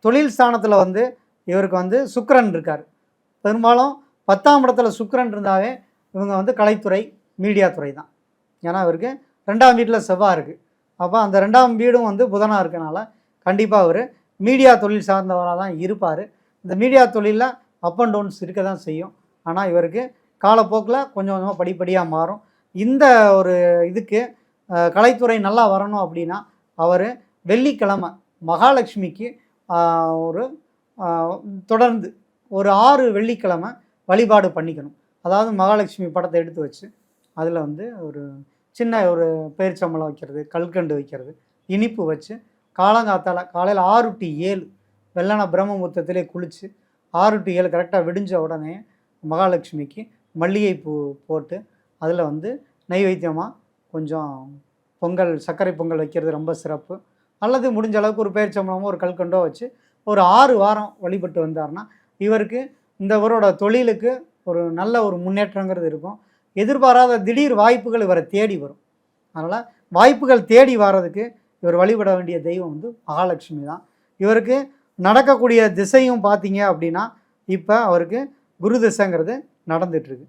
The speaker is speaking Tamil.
தொழில் ஸ்தானத்தில் வந்து இவருக்கு வந்து சுக்கிரன் இருக்கார். பெரும்பாலும் 10ஆம் இடத்துல சுக்கிரன் இருந்தாவே இவங்க வந்து கலைத்துறை, மீடியா துறை தான். ஏன்னா இவருக்கு 2ஆம் வீட்டில் செவ்வாய் இருக்குது. அப்போ அந்த 2ஆம் வீடும் வந்து புதனாக இருக்கனால கண்டிப்பாக அவர் மீடியா தொழில் சார்ந்தவராக தான் இருப்பார். இந்த மீடியா தொழிலில் அப் அண்ட் டவுன்ஸ் இருக்க தான் செய்யும். ஆனால் இவருக்கு காலப்போக்கில் கொஞ்சம் கொஞ்சமாக படிப்படியாக மாறும். இந்த ஒரு இதுக்கு கலைத்துறை நல்லா வரணும் அப்படின்னா அவர் வெள்ளிக்கிழமை மகாலட்சுமிக்கு ஒரு தொடர்ந்து ஒரு 6 வெள்ளிக்கிழமை வழிபாடு பண்ணிக்கணும். அதாவது மகாலட்சுமி படத்தை எடுத்து வச்சு அதில் வந்து ஒரு சின்ன ஒரு பேரிச்சம்பழம் வைக்கிறது, கல்கண்டு வைக்கிறது, இனிப்பு வச்சு காலங்காத்தால் காலையில் 6 to 7 வெள்ளன பிரம்மமுத்தத்திலே குளித்து 6 to 7 கரெக்டாக விடிஞ்ச உடனே மகாலட்சுமிக்கு மல்லிகைப்பூ போட்டு அதில் வந்து நைவேத்தியமாக கொஞ்சம் பொங்கல், சர்க்கரை பொங்கல் வைக்கிறது ரொம்ப சிறப்பு. அல்லது முடிஞ்ச அளவுக்கு ஒரு பேரிச்சம்பழமோ ஒரு கல்கண்டோ வச்சு ஒரு 6 வாரம் வழிபட்டு வந்தார்னா இவருக்கு இவரோட தொழிலுக்கு ஒரு நல்ல ஒரு முன்னேற்றங்கிறது இருக்கும். எதிர்பாராத திடீர் வாய்ப்புகள் இவரை தேடி வரும். அதனால் வாய்ப்புகள் தேடி வர்றதுக்கு இவர் வழிபட வேண்டிய தெய்வம் வந்து மகாலட்சுமி தான். இவருக்கு நடக்கக்கூடிய திசையும் பார்த்தீங்க அப்படின்னா இப்போ அவருக்கு குரு திசைங்கிறது நடந்துகிட்ருக்கு.